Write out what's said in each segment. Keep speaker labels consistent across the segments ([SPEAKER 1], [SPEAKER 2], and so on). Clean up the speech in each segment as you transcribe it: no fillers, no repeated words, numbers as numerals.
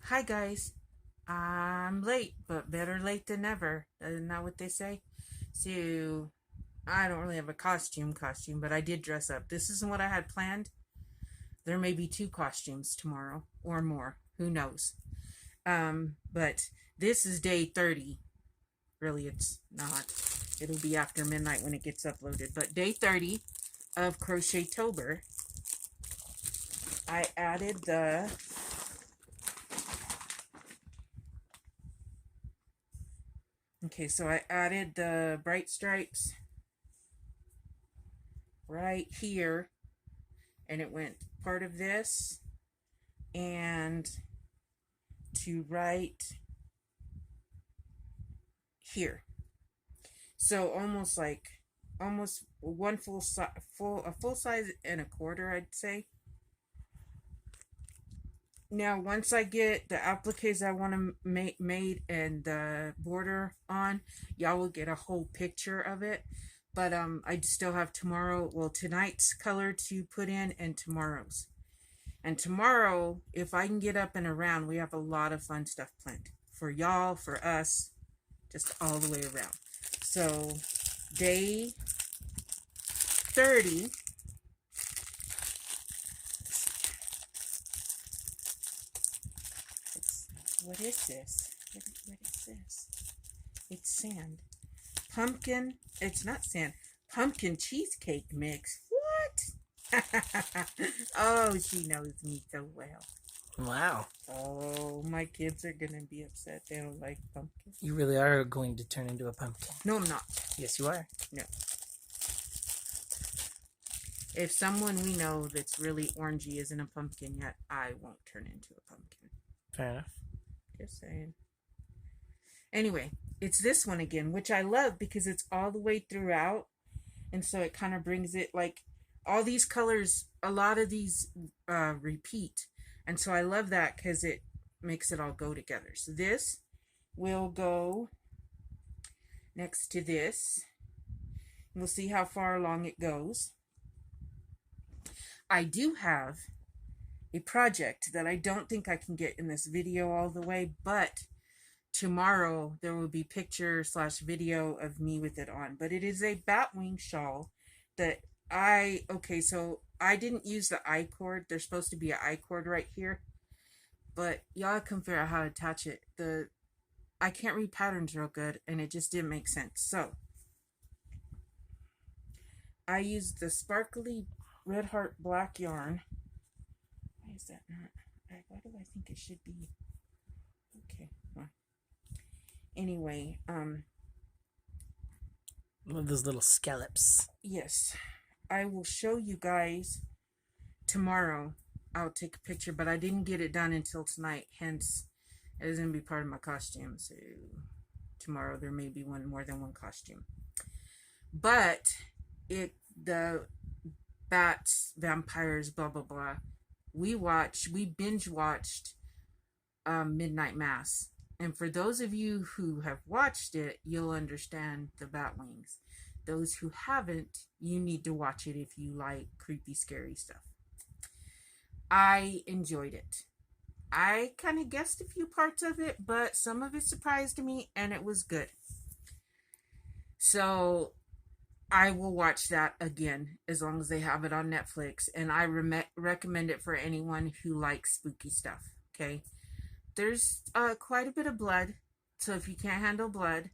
[SPEAKER 1] Hi guys, I'm late, but better late than never. Isn't that what they say? So, I don't really have a costume, but I did dress up. This isn't what I had planned. There may be two costumes tomorrow or more. Who knows? But this is day 30. Really, it's not. It'll be after midnight when it gets uploaded. But day 30 of Crochet-tober, I added the Okay, so I added the bright stripes right here, and it went part of this and to right here. So almost one a full size and a quarter, I'd say. Now, once I get the appliques I want to make made and the border on, y'all will get a whole picture of it. But I still have tonight's color to put in and tomorrow's. And tomorrow, if I can get up and around, we have a lot of fun stuff planned for y'all, for us, just all the way around. So, day 30. What is this? What is this? It's sand. Pumpkin. It's not sand. Pumpkin cheesecake mix. What? Oh, she knows me so well.
[SPEAKER 2] Wow.
[SPEAKER 1] Oh, my kids are going to be upset. They don't like pumpkin.
[SPEAKER 2] You really are going to turn into a pumpkin.
[SPEAKER 1] No, I'm not.
[SPEAKER 2] Yes, you are.
[SPEAKER 1] No. If someone we know that's really orangey isn't a pumpkin yet, I won't turn into a pumpkin.
[SPEAKER 2] Fair enough.
[SPEAKER 1] Just saying. Anyway, it's this one again, which I love because it's all the way throughout. And so it kind of brings it like all these colors, a lot of these repeat. And so I love that because it makes it all go together. So this will go next to this. We'll see how far along it goes. I do have a project that I don't think I can get in this video all the way, but tomorrow there will be picture/video of me with it on. But it is a batwing shawl that so I didn't use the I-cord. There's supposed to be an I-cord right here, but y'all can figure out how to attach it. I can't read patterns real good, and it just didn't make sense. So I used the sparkly Red Heart black yarn. Why is that not? Why do I think it should be? Okay. Well, anyway,
[SPEAKER 2] Love those little scallops.
[SPEAKER 1] yes, I will show you guys tomorrow. I'll take a picture, but I didn't get it done until tonight. Hence, it is going to be part of my costume. So tomorrow there may be more than one costume. But the bats, vampires, blah blah blah. We binge watched Midnight Mass. And for those of you who have watched it, you'll understand the Batwings. Those who haven't, you need to watch it if you like creepy, scary stuff. I enjoyed it. I kind of guessed a few parts of it, but some of it surprised me, and it was good. So I will watch that again as long as they have it on Netflix, and I recommend it for anyone who likes spooky stuff. Okay, there's quite a bit of blood, so if you can't handle blood,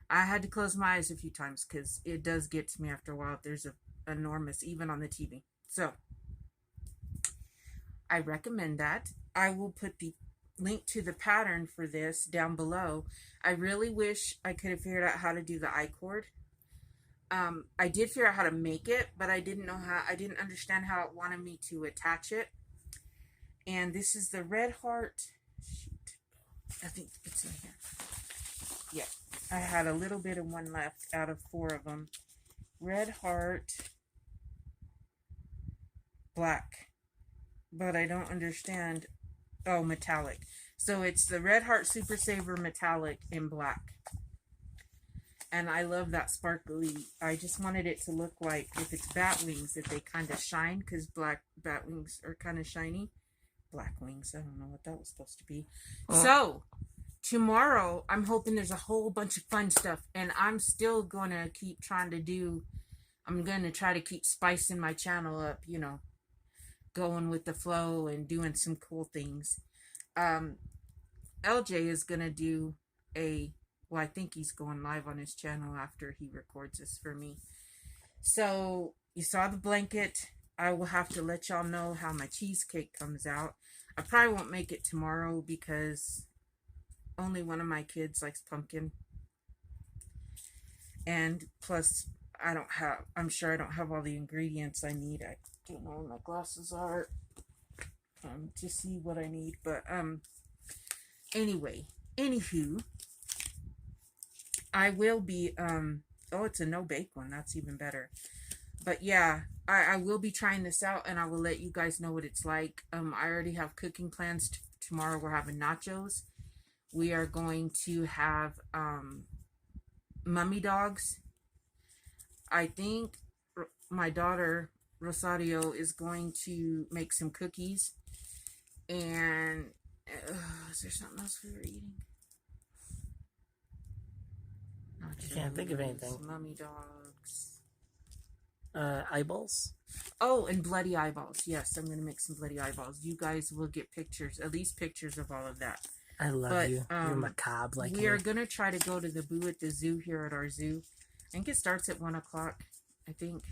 [SPEAKER 1] I had to close my eyes a few times because it does get to me after a while. There's enormous, even on the TV. So I recommend that. I will put the link to the pattern for this down below. I really wish I could have figured out how to do the I-cord. I did figure out how to make it, but I didn't understand how it wanted me to attach it. And this is the Red Heart. Shoot. I think it's in here. Yeah. I had a little bit of one left out of 4 of them. Red Heart black. But I don't understand. Oh, metallic. So it's the Red Heart Super Saver metallic in black. And I love that sparkly. I just wanted it to look like, if it's bat wings, that they kind of shine, because black bat wings are kind of shiny. black wings. I don't know what that was supposed to be.
[SPEAKER 2] Oh.
[SPEAKER 1] So tomorrow, I'm hoping there's a whole bunch of fun stuff, and I'm still gonna keep trying to do. I'm gonna try to keep spicing my channel up, you know, going with the flow and doing some cool things. LJ is gonna do well, I think he's going live on his channel after he records this for me. So you saw the blanket. I will have to let y'all know how my cheesecake comes out. I probably won't make it tomorrow because only one of my kids likes pumpkin. And plus, I'm sure I don't have all the ingredients I need. I don't know where my glasses are to see what I need. But, anyway, anywho, I will be, it's a no-bake one. That's even better. But yeah, I will be trying this out, and I will let you guys know what it's like. I already have cooking plans. Tomorrow we're having nachos. We are going to have mummy dogs. I think my daughter Rosario is going to make some cookies. And is there something else we were eating?
[SPEAKER 2] I can't think of anything.
[SPEAKER 1] Mummy dogs.
[SPEAKER 2] Eyeballs?
[SPEAKER 1] Oh, and bloody eyeballs. Yes, I'm going to make some bloody eyeballs. You guys will get pictures, at least pictures of all of that.
[SPEAKER 2] I love you. You're macabre like
[SPEAKER 1] we are going to try to go to the Boo at the zoo here at our zoo. I think it starts at 1 o'clock, I think.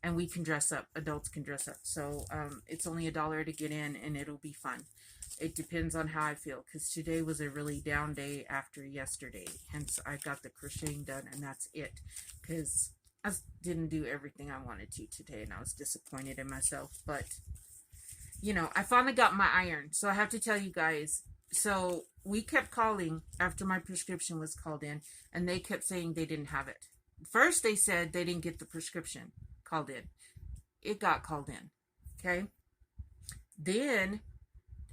[SPEAKER 1] And we can dress up. Adults can dress up. So it's only $1 to get in, and it'll be fun. It depends on how I feel, because today was a really down day after yesterday. Hence, I got the crocheting done, and that's it. Because I didn't do everything I wanted to today, and I was disappointed in myself. But, you know, I finally got my iron. So I have to tell you guys. So we kept calling after my prescription was called in, and they kept saying they didn't have it. First, they said they didn't get the prescription called in. It got called in. Okay? Then,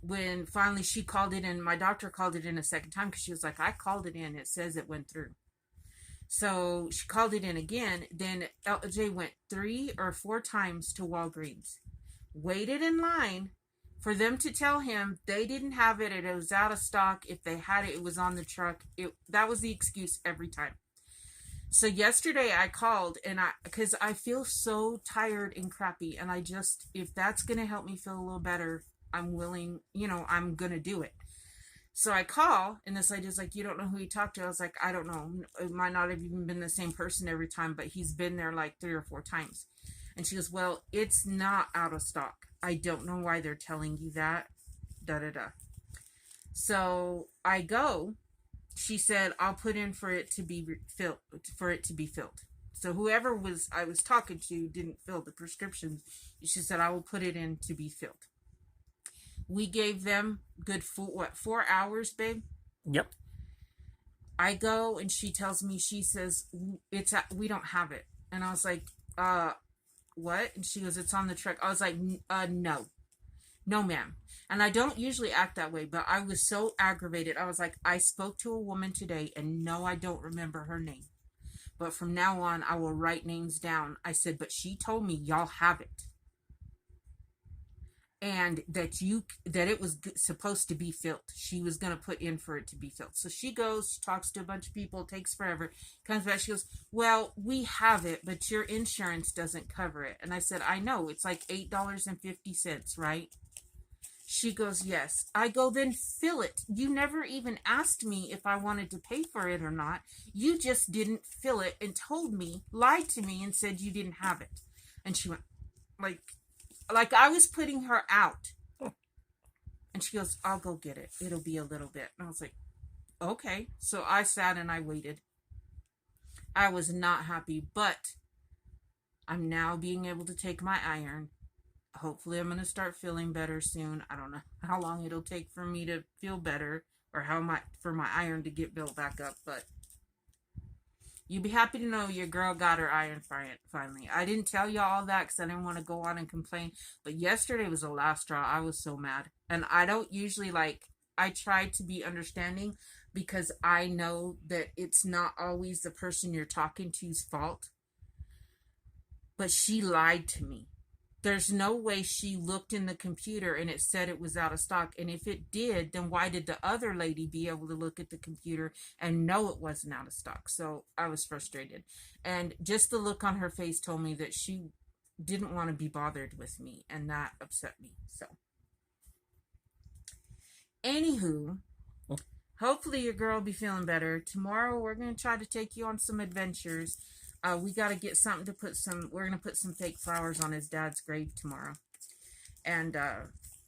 [SPEAKER 1] when finally she called it in, my doctor called it in a second time because she was like, I called it in. It says it went through. So she called it in again. Then LJ went 3 or 4 times to Walgreens. Waited in line for them to tell him they didn't have it. It was out of stock. If they had it, it was on the truck. That was the excuse every time. So yesterday I called, and because I feel so tired and crappy, and if that's going to help me feel a little better, I'm willing, I'm going to do it. So I call, and this lady's like, you don't know who you talked to? I was like, I don't know. It might not have even been the same person every time, but he's been there like 3 or 4 times. And she goes, well, it's not out of stock. I don't know why they're telling you that. So I go. She said, I'll put in for it to be filled. So whoever I was talking to didn't fill the prescription. She said, I will put it in to be filled. We gave them good 4 hours, babe?
[SPEAKER 2] Yep.
[SPEAKER 1] I go, and she tells me, she says, we don't have it. And I was like, what? And she goes, it's on the truck. I was like, no, ma'am. And I don't usually act that way, but I was so aggravated. I was like, I spoke to a woman today, and no, I don't remember her name. But from now on, I will write names down. I said, but she told me y'all have it. And that it was supposed to be filled. She was going to put in for it to be filled. So she goes, talks to a bunch of people, takes forever, comes back. She goes, well, we have it, but your insurance doesn't cover it. And I said, I know, it's like $8.50, right? She goes, yes. I go, then fill it. You never even asked me if I wanted to pay for it or not. You just didn't fill it and lied to me and said you didn't have it. And she went, like I was putting her out. And she goes, I'll go get it. It'll be a little bit. And I was like, okay. So I sat and I waited. I was not happy, but I'm now being able to take my iron. Hopefully I'm going to start feeling better soon. I don't know how long it'll take for me to feel better, or for my iron to get built back up, but you'd be happy to know your girl got her iron finally. I didn't tell y'all all that because I didn't want to go on and complain, but yesterday was the last straw. I was so mad. And I don't usually I try to be understanding because I know that it's not always the person you're talking to's fault. But she lied to me. there's no way she looked in the computer and it said it was out of stock. And if it did, then why did the other lady be able to look at the computer and know it wasn't out of stock? So I was frustrated. And just the look on her face told me that she didn't want to be bothered with me, and that upset me. So anywho, hopefully your girl will be feeling better. Tomorrow we're going to try to take you on some adventures. We got to get something to put we're going to put some fake flowers on his dad's grave tomorrow. And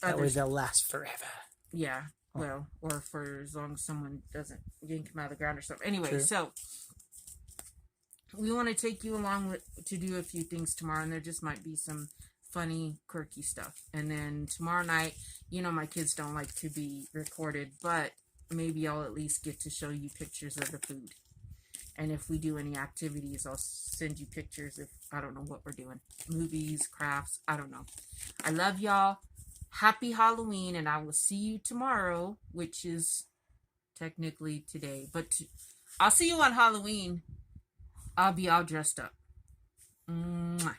[SPEAKER 2] that way they'll last forever.
[SPEAKER 1] Yeah, well, or for as long as someone doesn't yank him out of the ground or something. Anyway, True. So we want to take you along to do a few things tomorrow, and there just might be some funny, quirky stuff. And then tomorrow night, my kids don't like to be recorded, but maybe I'll at least get to show you pictures of the food. And if we do any activities, I'll send you pictures if I don't know what we're doing. Movies, crafts, I don't know. I love y'all. Happy Halloween, and I will see you tomorrow, which is technically today. But I'll see you on Halloween. I'll be all dressed up. Mwah.